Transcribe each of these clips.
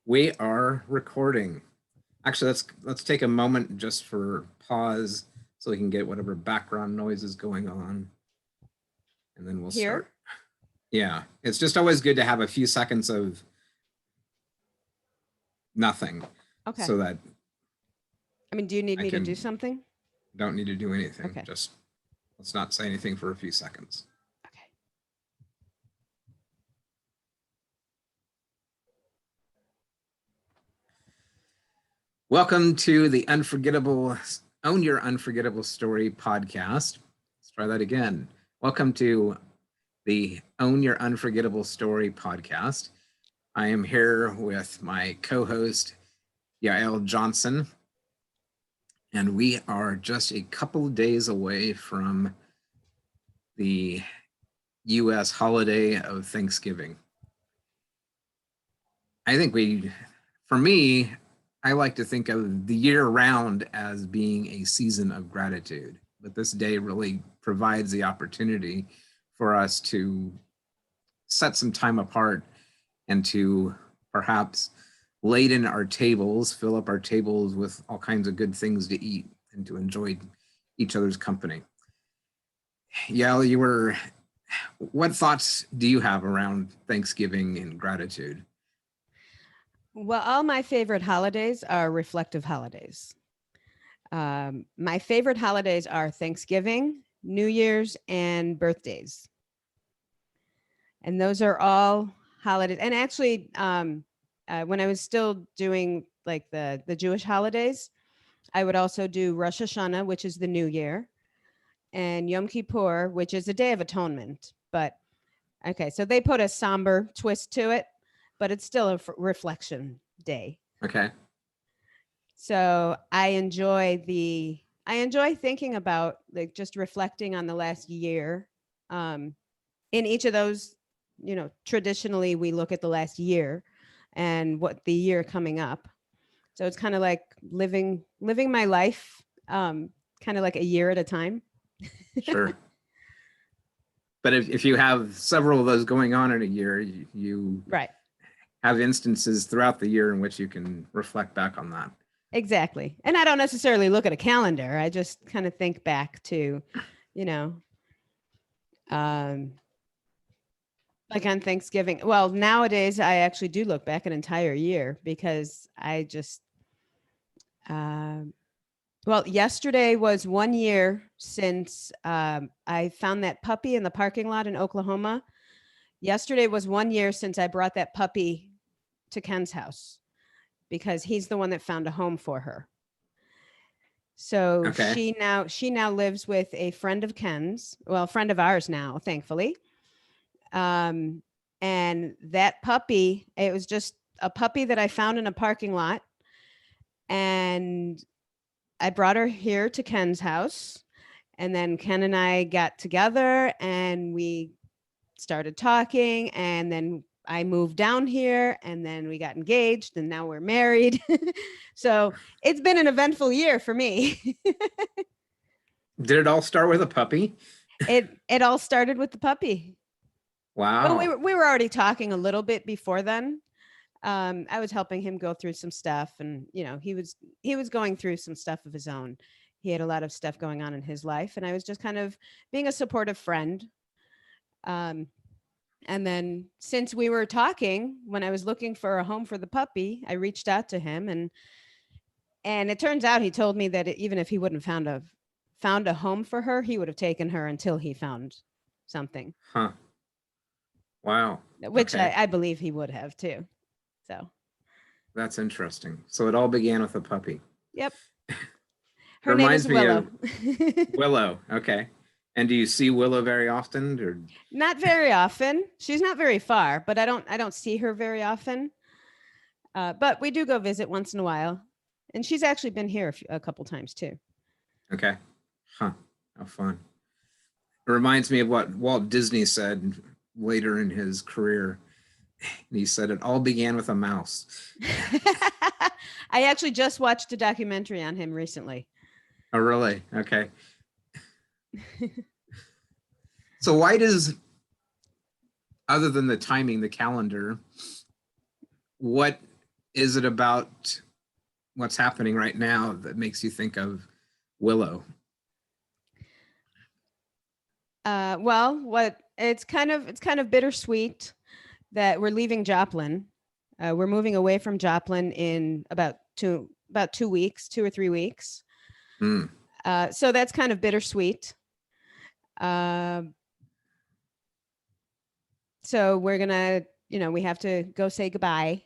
We are recording. Actually, let's take a moment just for pause so we can get whatever background noise is going on. And then we'll start. Yeah, it's just always good to have a few seconds of nothing. Okay. So that do you need me to do something? Don't need to do anything. Okay. Just let's not say anything for a few seconds. Okay. Welcome to the Own Your Unforgettable Story podcast. Let's try that again. Welcome to the Own Your Unforgettable Story podcast. I am here with my co-host, Yael Johnson, and we are just a couple of days away from the U.S. holiday of Thanksgiving. I think for me, I like to think of the year round as being a season of gratitude, but this day really provides the opportunity for us to set some time apart and to perhaps laden our tables, fill up our tables with all kinds of good things to eat and to enjoy each other's company. Yael, what thoughts do you have around Thanksgiving and gratitude? Well, all my favorite holidays are reflective holidays. My favorite holidays are Thanksgiving, New Year's, and birthdays. And those are all holidays. And actually, when I was still doing like the Jewish holidays, I would also do Rosh Hashanah, which is the New Year, and Yom Kippur, which is a Day of Atonement. But okay, so they put a somber twist to it, but it's still a reflection day. Okay. So I enjoy thinking about like just reflecting on the last year. In each of those, traditionally we look at the last year and what the year coming up. So it's kind of like living my life, kind of like a year at a time. Sure. But if you have several of those going on in a year, you right. have instances throughout the year in which you can reflect back on that. Exactly. And I don't necessarily look at a calendar. I just kind of think back to, like on Thanksgiving. Well, nowadays I actually do look back an entire year because I just, well, yesterday was 1 year since I found that puppy in the parking lot in Oklahoma. Yesterday was 1 year since I brought that puppy to Ken's house because he's the one that found a home for her. So okay. she now lives with a friend of Ken's, well, a friend of ours now, thankfully. And that puppy, it was just a puppy that I found in a parking lot. And I brought her here to Ken's house. And then Ken and I got together and we started talking. And then I moved down here and then we got engaged and now we're married. So it's been an eventful year for me. Did it all start with a puppy? It all started with the puppy. Wow. Well, we were already talking a little bit before then. I was helping him go through some stuff and, he was going through some stuff of his own. He had a lot of stuff going on in his life and I was just kind of being a supportive friend. And then since we were talking, when I was looking for a home for the puppy, I reached out to him and it turns out he told me that even if he wouldn't found a home for her, he would have taken her until he found something. Huh. Wow. Which okay. I believe he would have too. So that's interesting. So it all began with a puppy. Yep. Her name is Willow. Willow. Okay. And do you see Willow very often or not very often? She's not very far, but I don't see her very often. But we do go visit once in a while. And she's actually been here a couple times too. Okay. Huh. How fun. It reminds me of what Walt Disney said later in his career. He said it all began with a mouse. I actually just watched a documentary on him recently. Oh, really? Okay. So why does, other than the timing, the calendar, what is it about what's happening right now that makes you think of Willow? Well, what it's kind of bittersweet that we're leaving Joplin. We're moving away from Joplin in about 2 weeks, 2 or 3 weeks. Mm, So that's kind of bittersweet. So we're gonna, we have to go say goodbye.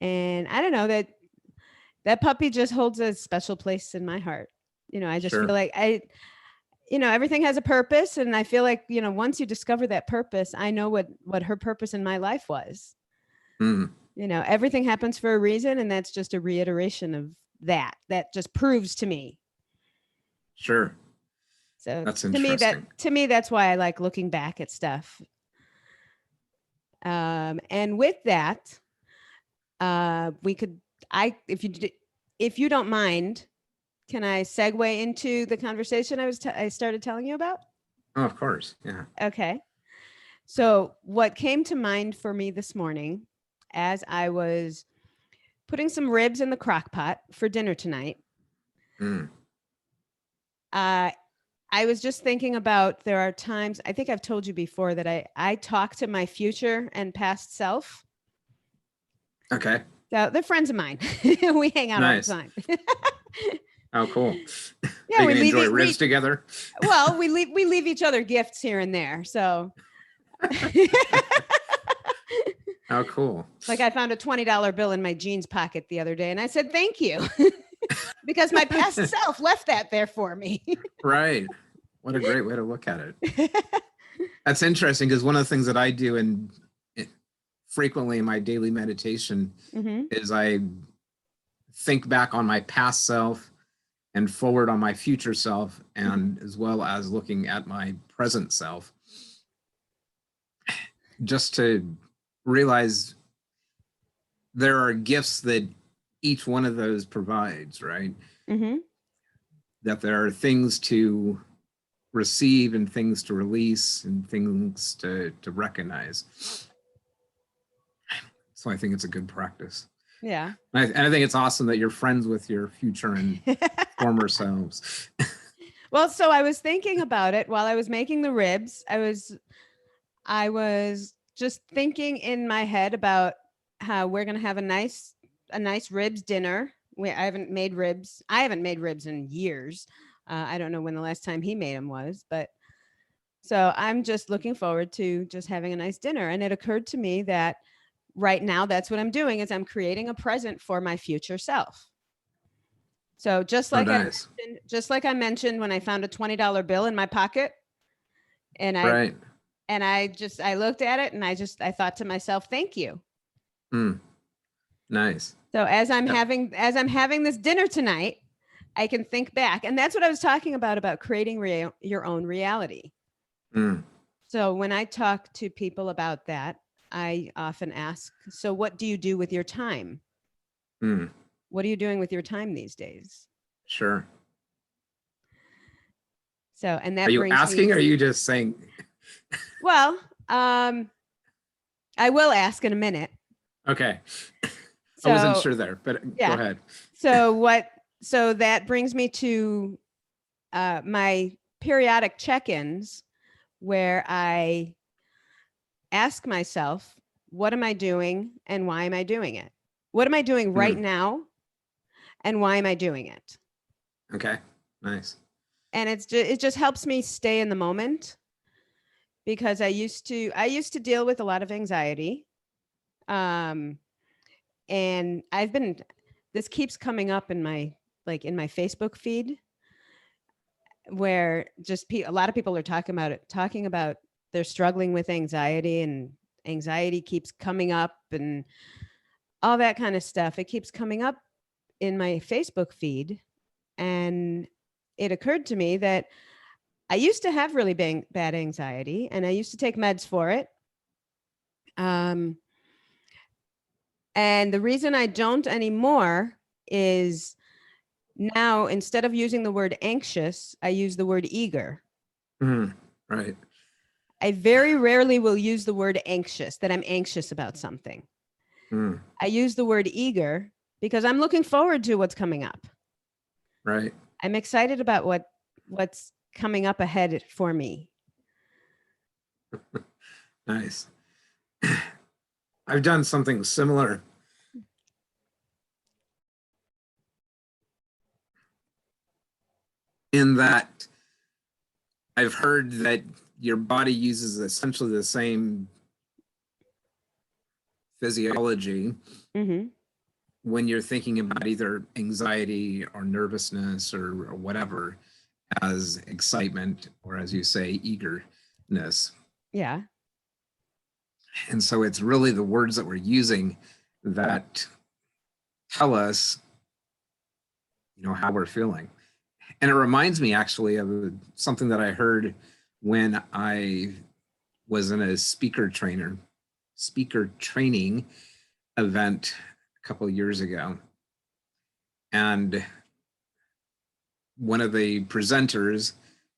And I don't know, that puppy just holds a special place in my heart. I just feel sure. like everything has a purpose, and I feel like, once you discover that purpose, I know what her purpose in my life was. Mm, Everything happens for a reason, and that's just a reiteration of that just proves to me. sure. So That's to me, interesting. that's why I like looking back at stuff. And with that, if you don't mind, can I segue into the conversation I started telling you about? Oh, of course. Yeah. Okay. So what came to mind for me this morning as I was putting some ribs in the crock pot for dinner tonight, Mm, I was just thinking about, there are times, I think I've told you before, that I talk to my future and past self. okay. So they're friends of mine. We hang out all the Nice. time. Oh, cool. Yeah, Are you we going to leave enjoy it. ribs together? Well, we leave each other gifts here and there. So Oh, cool. like, I found a $20 bill in my jeans pocket the other day, and I said, thank you. Because my past self left that there for me. Right. What a great way to look at it. That's interesting, because one of the things that I do frequently in my daily meditation Mm-hmm. is I think back on my past self and forward on my future self, and as well as looking at my present self, just to realize there are gifts that each one of those provides, right? Mm-hmm. That there are things to receive and things to release and things to recognize. So I think it's a good practice. Yeah. And I think it's awesome that you're friends with your future and former selves. Well, so I was thinking about it while I was making the ribs. I was just thinking in my head about how we're gonna have a nice ribs dinner. I haven't made ribs. I haven't made ribs in years. I don't know when the last time he made them was, but so I'm just looking forward to just having a nice dinner. And it occurred to me that right now, that's what I'm doing, is I'm creating a present for my future self. So Oh, nice. just like I mentioned when I found a $20 bill in my pocket, and Right. I looked at it, and I thought to myself, thank you. Mm, nice. So as I'm Yep. having this dinner tonight, I can think back, and that's what I was talking about creating your own reality. Mm, So when I talk to people about that, I often ask, so what do you do with your time? mm, What are you doing with your time these days? sure. So, and Are that you brings me, asking, or are you just saying? well, I will ask in a minute. Okay. I wasn't So, sure there, but go yeah. ahead. So that brings me to my periodic check-ins, where I ask myself, what am I doing and why am I doing it? What am I doing right Mm, now and why am I doing it? okay. Nice. And it just helps me stay in the moment, because I used to deal with a lot of anxiety. And this keeps coming up in my Facebook feed, where just a lot of people are talking about they're struggling with anxiety, and anxiety keeps coming up, and all that kind of stuff. It keeps coming up in my Facebook feed. And it occurred to me that I used to have really bad anxiety, and I used to take meds for it. And the reason I don't anymore is, now, instead of using the word anxious, I use the word eager. Mm, right. I very rarely will use the word anxious, that I'm anxious about something. Mm, I use the word eager because I'm looking forward to what's coming up. right. I'm excited about what's coming up ahead for me. Nice. I've done something similar in that I've heard that your body uses essentially the same physiology Mm-hmm. when you're thinking about either anxiety or nervousness or whatever as excitement or, as you say, eagerness. Yeah. And so it's really the words that we're using that tell us, how we're feeling. And it reminds me actually of something that I heard when I was in a speaker training event a couple of years ago. And one of the presenters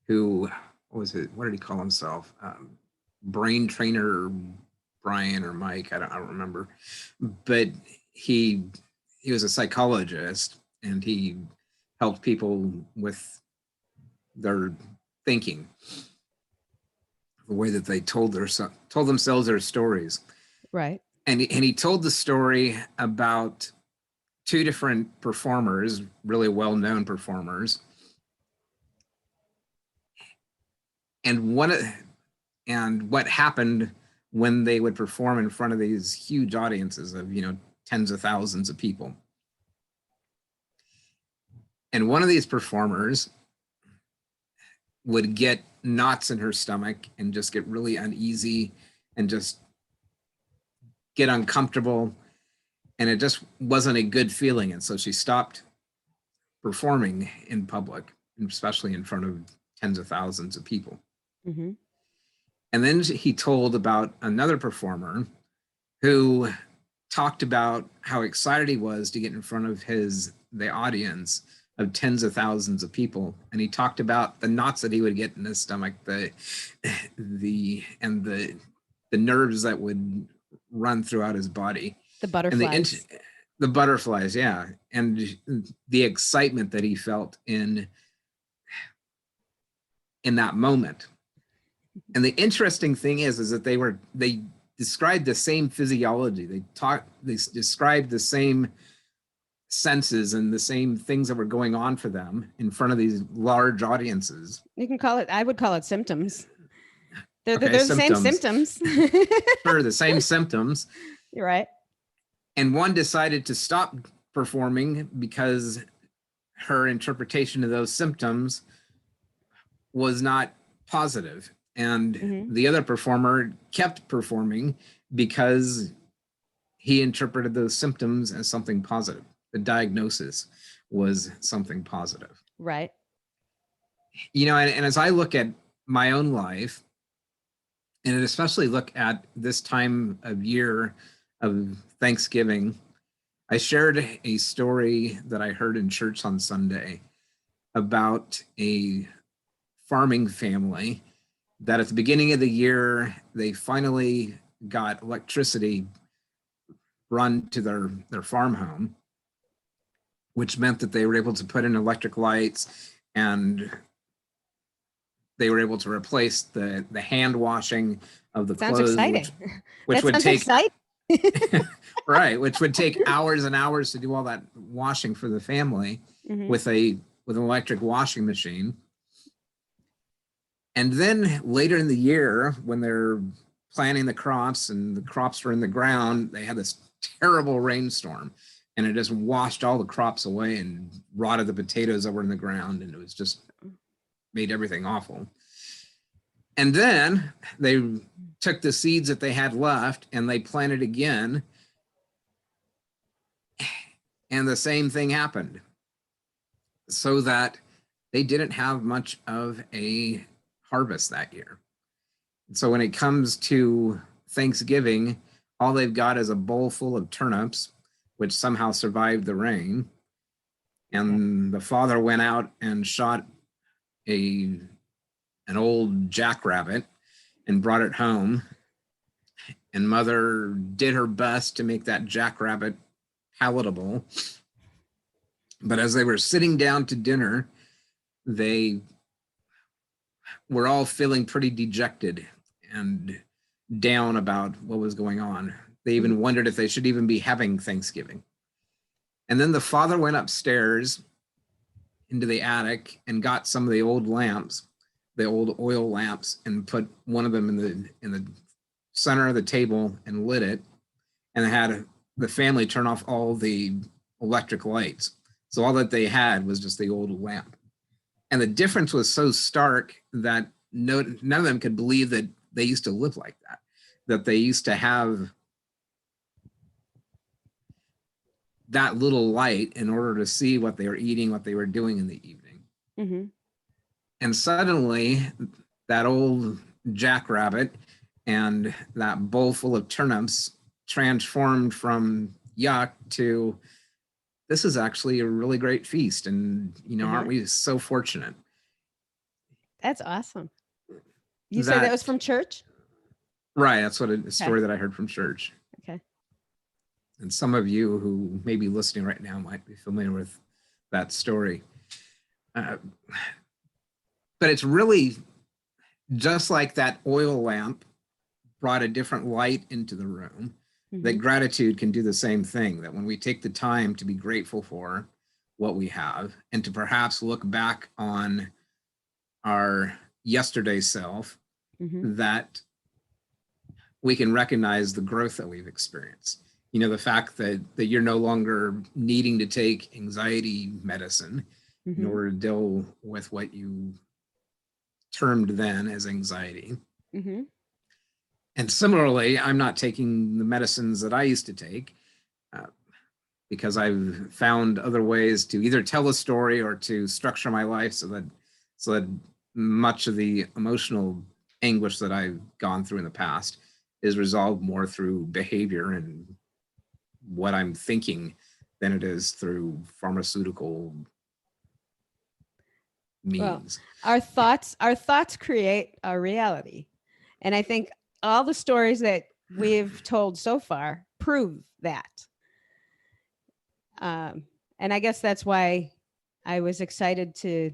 who, what did he call himself? Brain trainer Brian or Mike, I don't remember. But he was a psychologist, and he helped people with their thinking, the way that they told themselves their stories. Right. And he told the story about two different performers, really well-known performers, and what happened when they would perform in front of these huge audiences of tens of thousands of people. And one of these performers would get knots in her stomach and just get really uneasy and just get uncomfortable, and it just wasn't a good feeling. And so she stopped performing in public, especially in front of tens of thousands of people. Mm-hmm. And then he told about another performer who talked about how excited he was to get in front of the audience of tens of thousands of people. And he talked about the knots that he would get in his stomach, the nerves that would run throughout his body. The butterflies. And the butterflies, yeah. And the excitement that he felt in that moment. And the interesting thing is that they described the same physiology. They described the same senses and the same things that were going on for them in front of these large audiences. You can call it, I would call it symptoms. They're Okay, the same symptoms. Sure, the same symptoms. You're right. And one decided to stop performing because her interpretation of those symptoms was not positive. And the other performer kept performing because he interpreted those symptoms as something positive. The diagnosis was something positive. Right. And as I look at my own life, and especially look at this time of year of Thanksgiving, I shared a story that I heard in church on Sunday about a farming family that at the beginning of the year, they finally got electricity run to their farm home, which meant that they were able to put in electric lights, and they were able to replace the hand washing of the Sounds clothes, exciting. which would take exciting. right, which would take hours and hours to do all that washing for the family with an electric washing machine. And then later in the year, when they're planting the crops and the crops were in the ground, they had this terrible rainstorm, and it just washed all the crops away and rotted the potatoes that were in the ground, and it was just made everything awful. And then they took the seeds that they had left and they planted again, and the same thing happened, so that they didn't have much of a harvest that year. So when it comes to Thanksgiving, all they've got is a bowl full of turnips, which somehow survived the rain. And the father went out and shot an old jackrabbit and brought it home. and Mother did her best to make that jackrabbit palatable. But as they were sitting down to dinner, they were all feeling pretty dejected and down about what was going on. They even wondered if they should even be having Thanksgiving. And then the father went upstairs into the attic and got some of the old lamps, the old oil lamps, and put one of them in the center of the table and lit it, and had the family turn off all the electric lights. So all that they had was just the old lamp. And the difference was so stark that none of them could believe that they used to live like that they used to have that little light in order to see what they were eating, what they were doing in the evening. Mm-hmm. And suddenly that old jackrabbit and that bowl full of turnips transformed from yuck to, this is actually a really great feast. And, aren't we so fortunate? That's awesome. You said that was from church? Right. That's what a story that I heard from church. Okay. And some of you who may be listening right now might be familiar with that story. But it's really just like that oil lamp brought a different light into the room, that gratitude can do the same thing, that when we take the time to be grateful for what we have and to perhaps look back on our yesterday self, that we can recognize the growth that we've experienced. The fact that you're no longer needing to take anxiety medicine in order to deal with what you termed then as anxiety. And similarly, I'm not taking the medicines that I used to take because I've found other ways to either tell a story or to structure my life so that much of the emotional anguish that I've gone through in the past is resolved more through behavior and what I'm thinking than it is through pharmaceutical means. Well, our thoughts create our reality. And I think all the stories that we've told so far prove that. And I guess that's why I was excited to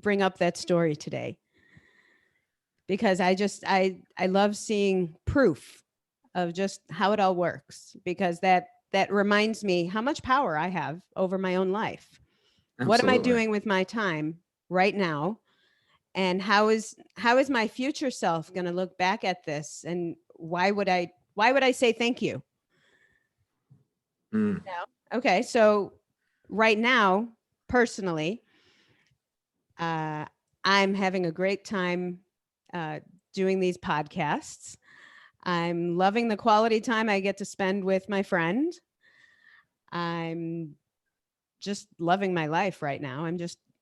bring up that story today, because I love seeing proof of just how it all works, because that reminds me how much power I have over my own life. Absolutely. What am I doing with my time right now? And how is my future self going to look back at this? And why would I say thank you? No? Okay. So right now, personally, I'm having a great time doing these podcasts. I'm loving the quality time I get to spend with my friend. I'm just loving my life right now.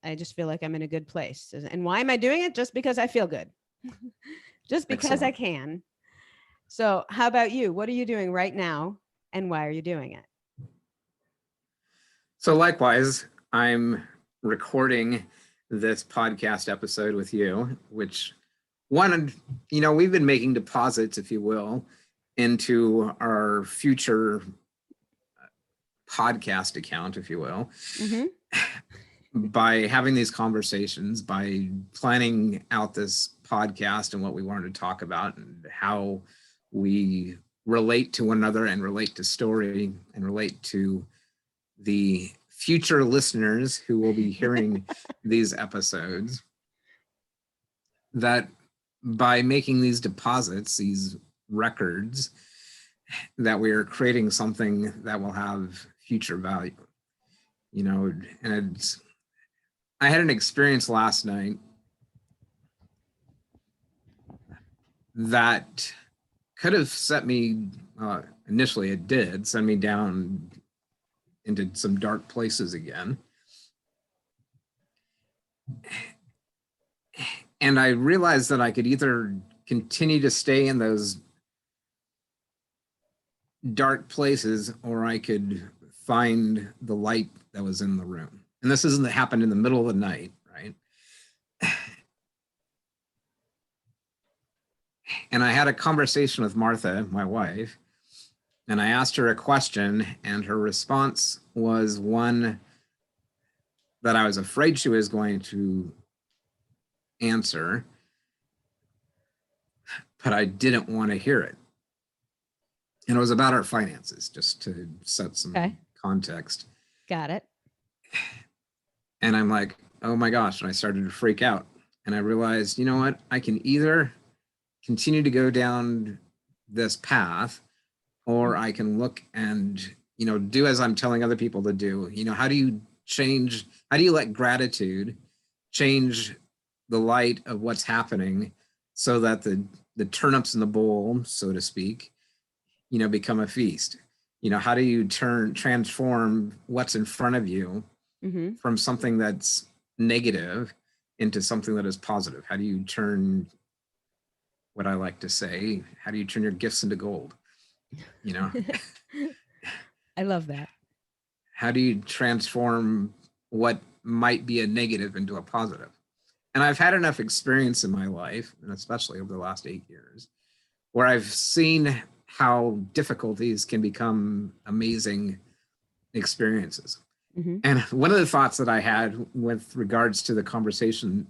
I just feel like I'm in a good place. And why am I doing it? Just because I feel good. Just because Excellent. I can. So how about you? What are you doing right now? And why are you doing it? So likewise, I'm recording this podcast episode with you, which we've been making deposits, if you will, into our future podcast account, if you will, by having these conversations, by planning out this podcast and what we wanted to talk about and how we relate to one another and relate to story and relate to the future listeners who will be hearing these episodes, that by making these deposits, these records, that we are creating something that will have future value. And I had an experience last night that could have set me, initially it did send me down into some dark places again. And I realized that I could either continue to stay in those dark places, or I could find the light that was in the room. And this isn't that happened in the middle of the night, right? And I had a conversation with Martha, my wife, and I asked her a question, and her response was one that I was afraid she was going to answer, but I didn't want to hear it. And it was about our finances, just to set some context. Got it. And I'm like, oh my gosh. And I started to freak out. And I realized, you know what? I can either continue to go down this path, or I can look and, do as I'm telling other people to do. How do you let gratitude change the light of what's happening so that the turnips in the bowl, so to speak, become a feast? How do you transform what's in front of you from something that's negative into something that is positive? How do you turn, what I like to say, how do you turn your gifts into gold? I love that. How do you transform what might be a negative into a positive? And I've had enough experience in my life, and especially over the last 8 years, where I've seen how difficulties can become amazing experiences. And one of the thoughts that I had with regards to the conversation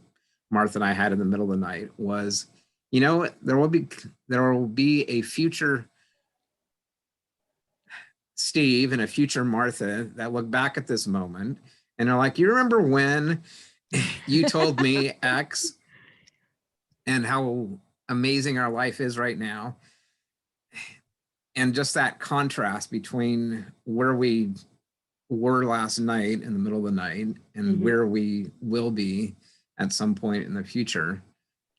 Martha and I had in the middle of the night was, there will be a future Steve and a future Martha that look back at this moment and are like, you remember when you told me X and how amazing our life is right now? And just that contrast between where we were last night in the middle of the night and where we will be at some point in the future,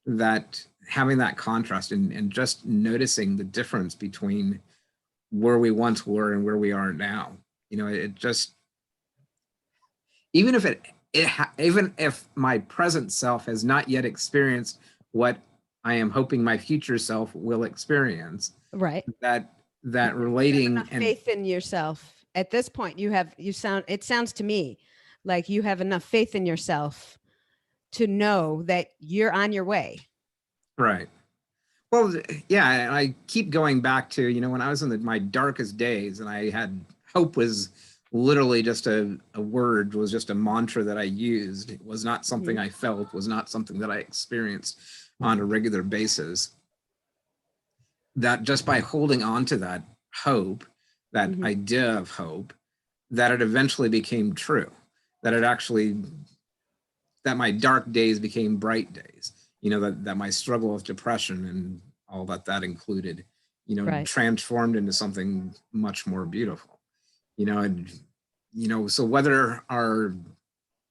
that having that contrast and just noticing the difference between where we once were and where we are now. It just, even if my present self has not yet experienced what I am hoping my future self will experience, right? That relating and faith in yourself at this point, it sounds to me like you have enough faith in yourself to know that you're on your way. Right. Well, yeah, and I keep going back to, when I was in my darkest days and I had hope was literally just a word, was just a mantra that I used. It was not something I felt, was not something that I experienced on a regular basis. That just by holding on to that hope, that idea of hope, that it eventually became true, that my dark days became bright days, that my struggle with depression and all that included, transformed into something much more beautiful, so whether our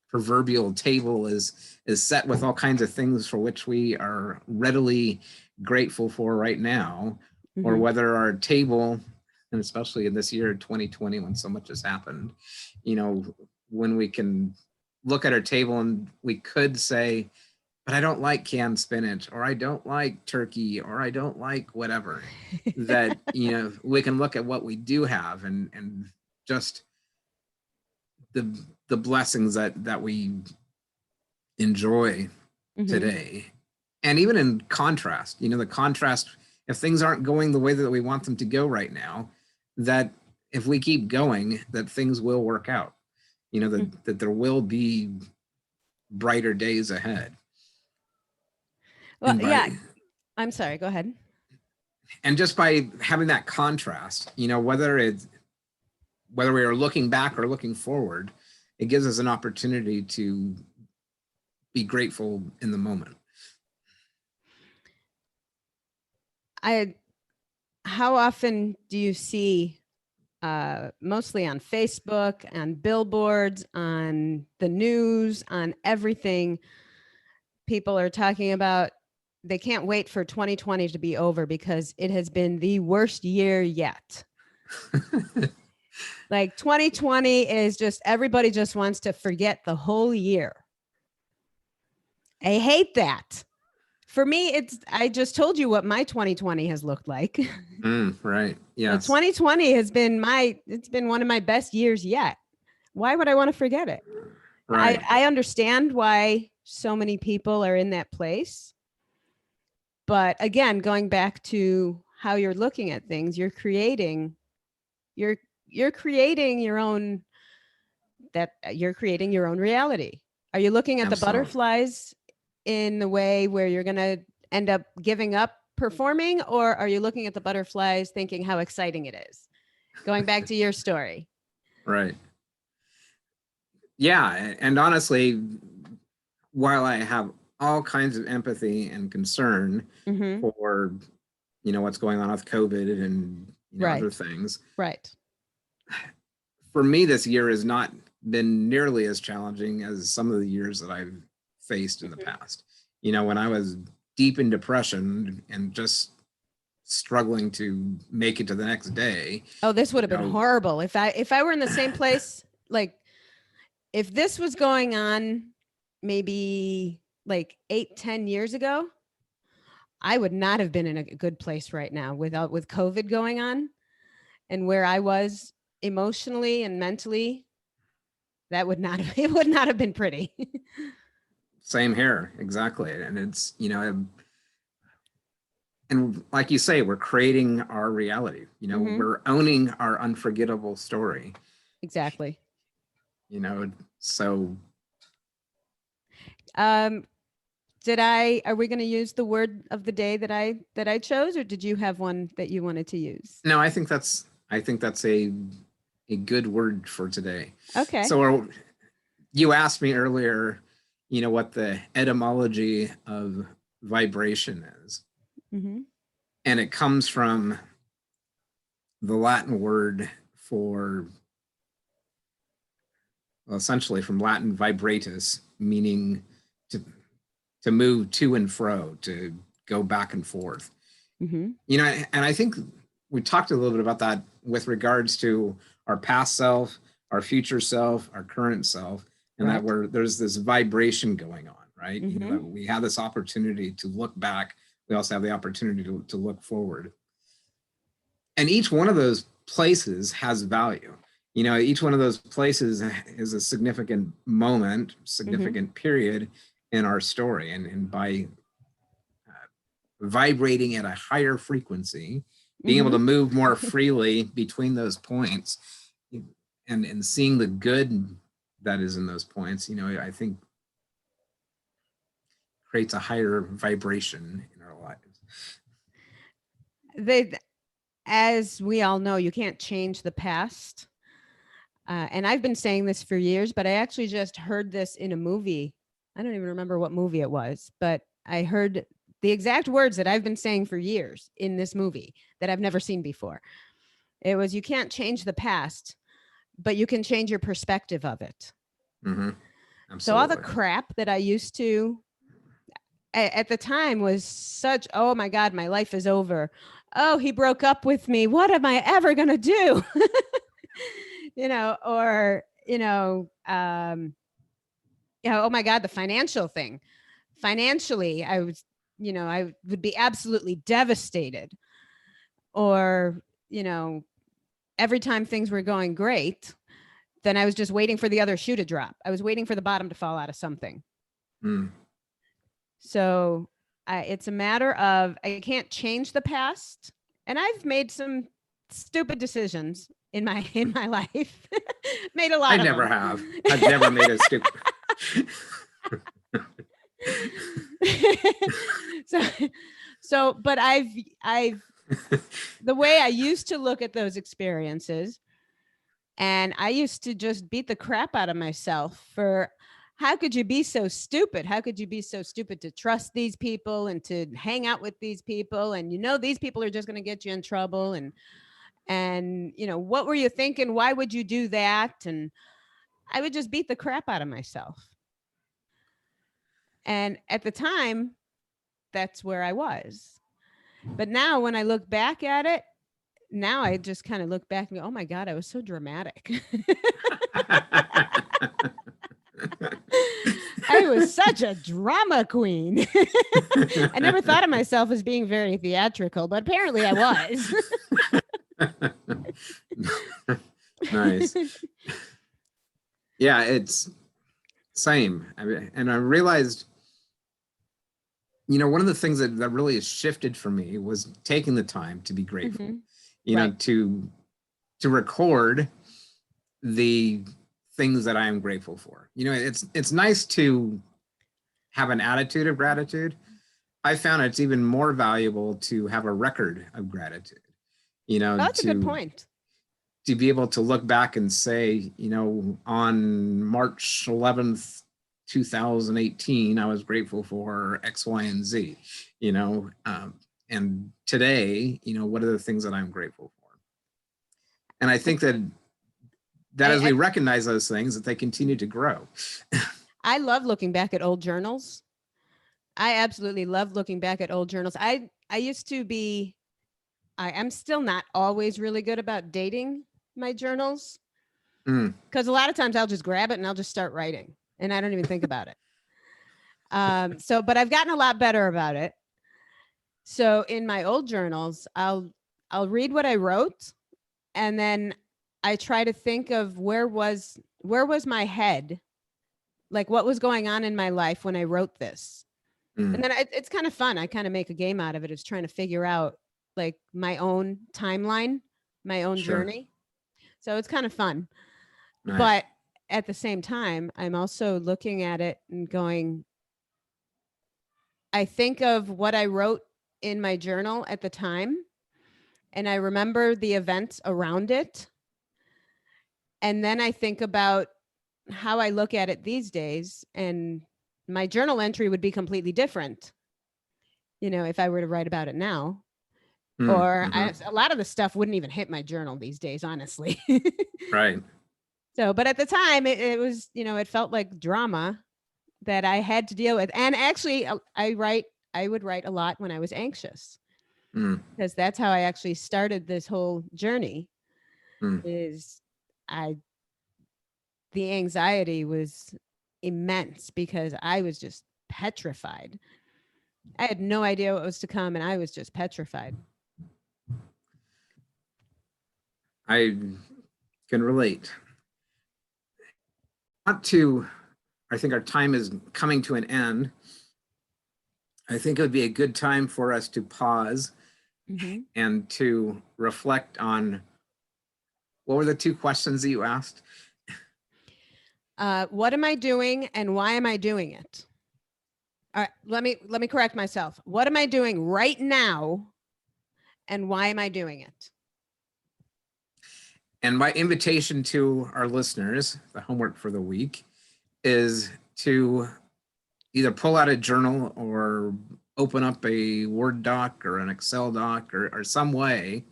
proverbial table is set with all kinds of things for which we are readily grateful for right now, or whether our table, and especially in this year 2020 when so much has happened, when we can look at our table and we could say, but I don't like canned spinach, or I don't like turkey, or I don't like whatever, that, we can look at what we do have and just the blessings that we enjoy today. And even in contrast, the contrast, if things aren't going the way that we want them to go right now, that if we keep going, that things will work out, that there will be brighter days ahead. Well, yeah, I'm sorry, go ahead. And just by having that contrast, whether we are looking back or looking forward, it gives us an opportunity to be grateful in the moment. How often do you see, mostly on Facebook, on billboards, on the news, on everything, people are talking about they can't wait for 2020 to be over because it has been the worst year yet. Like 2020 is just, everybody just wants to forget the whole year. I hate that. For me, I just told you what my 2020 has looked like. Right. Yeah. 2020 has been it's been one of my best years yet. Why would I want to forget it? Right. I understand why so many people are in that place. But again, going back to how you're looking at things, you're creating your own you're creating your own reality. Are you looking at the Absolutely. butterflies in the way where you're going to end up giving up performing, or are you looking at the butterflies thinking how exciting it is? Going back to your story. Right. Yeah. And honestly, while I have all kinds of empathy and concern Mm-hmm. for, what's going on with COVID and, Right. other things, Right. for me, this year has not been nearly as challenging as some of the years that I've faced in the past. When I was deep in depression and just struggling to make it to the next day. Oh, this would you have been know, horrible if I were in the same place. Like, if this was going on maybe like 8-10 years ago, I would not have been in a good place right now with COVID going on, and where I was emotionally and mentally. That would not have, it would not have been pretty. Same here, exactly. And it's, and like you say, we're creating our reality. Mm-hmm. We're owning our unforgettable story. Exactly. So Um, are we going to use the word of the day that I chose, or did you have one that you wanted to use? no, I think that's a good word for today. Okay. So you asked me earlier, what the etymology of vibration is. Mm-hmm. And it comes from the Latin word for, well, essentially from Latin vibratus, meaning to move to and fro, to go back and forth. Mm-hmm. And I think we talked a little bit about that with regards to our past self, our future self, our current self, and Right. that there's this vibration going on, right? Mm-hmm. That we have this opportunity to look back. We also have the opportunity to look forward. And each one of those places has value. Each one of those places is a significant moment, significant period in our story. And by vibrating at a higher frequency, being able to move more freely between those points, and seeing the good that is in those points, I think creates a higher vibration in our lives. As we all know, you can't change the past. And I've been saying this for years, but I actually just heard this in a movie. I don't even remember what movie it was, but I heard the exact words that I've been saying for years in this movie that I've never seen before. It was, you can't change the past, but you can change your perspective of it. Mm-hmm. So all the crap that I used to at the time was such, oh my God, my life is over. Oh, he broke up with me. What am I ever going to do? Or, oh my God, the financial thing. Financially, I would be absolutely devastated. Or, every time things were going great, then I was just waiting for the other shoe to drop. I was waiting for the bottom to fall out of something. Mm. So it's a matter of, I can't change the past. And I've made some stupid decisions in my life. Made a lot I of never them. have. I've never made a stupid. But I've the way I used to look at those experiences, and I used to just beat the crap out of myself for, how could you be so stupid? How could you be so stupid to trust these people and to hang out with these people? And these people are just going to get you in trouble. And what were you thinking? Why would you do that? And I would just beat the crap out of myself. And at the time, that's where I was. But now when I look back at it, now I just kind of look back and go, oh my God, I was so dramatic. I was such a drama queen. I never thought of myself as being very theatrical, but apparently I was. Nice. Yeah, it's same. And I realized one of the things that really has shifted for me was taking the time to be grateful, Right. to record the things that I am grateful for. It's nice to have an attitude of gratitude. I found it's even more valuable to have a record of gratitude, Oh, that's a good to point. be able to look back and say, on March 11th, 2018, I was grateful for X, Y, and Z, and today, what are the things that I'm grateful for? And I think that as we recognize those things, that they continue to grow. I love looking back at old journals. I absolutely love looking back at old journals. I used to be, I am still not always really good about dating my journals, because a lot of times I'll just grab it and I'll just start writing and I don't even think about it. But I've gotten a lot better about it. So in my old journals, I'll read what I wrote, and then I try to think of where was my head, like what was going on in my life when I wrote this. And then it's kind of fun. I kind of make a game out of it. It's trying to figure out like my own timeline, my own journey. So it's kind of fun. Nice. But at the same time, I'm also looking at it and going, I think of what I wrote in my journal at the time, and I remember the events around it. And then I think about how I look at it these days, and my journal entry would be completely different, if I were to write about it now. Or a lot of the stuff wouldn't even hit my journal these days, honestly. Right. So, but at the time it was, it felt like drama that I had to deal with. And actually I would write a lot when I was anxious, because that's how I actually started this whole journey. Is the anxiety was immense because I was just petrified. I had no idea what was to come, and I was just petrified. I can relate. I think our time is coming to an end. I think it would be a good time for us to pause and to reflect on, what were the two questions that you asked? What am I doing and why am I doing it? All right, let me correct myself. What am I doing right now and why am I doing it? And my invitation to our listeners, the homework for the week, is to either pull out a journal or open up a Word doc or an Excel doc or some way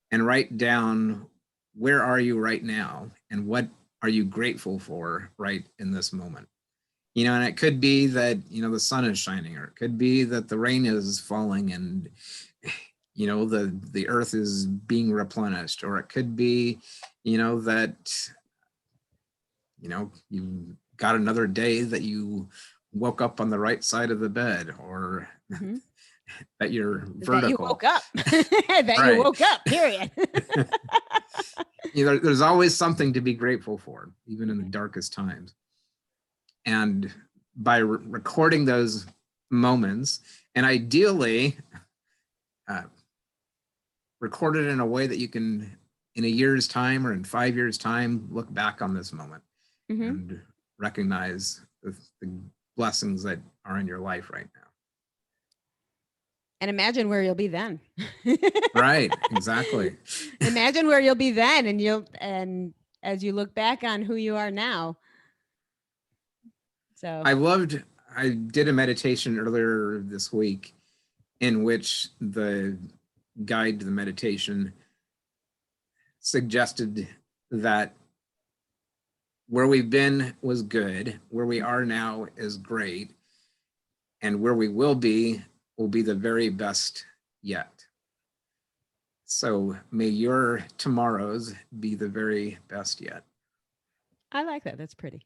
and write down, where are you right now and what are you grateful for right in this moment? And it could be that, the sun is shining, or it could be that the rain is falling and, the earth is being replenished, or it could be, that, you got another day that you woke up on the right side of the bed, or that you're vertical. That you woke up. That you woke up, period. There's always something to be grateful for, even in the darkest times. And by recording those moments, and ideally record it in a way that you can, in a year's time or in 5 years' time, look back on this moment and recognize the blessings that are in your life right now. And imagine where you'll be then. Right, exactly. Imagine where you'll be then, and as you look back on who you are now. So I did a meditation earlier this week in which the guide to the meditation suggested that where we've been was good, where we are now is great, and where we will be the very best yet. So may your tomorrows be the very best yet. I like that. That's pretty.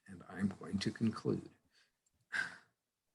And I'm going to conclude.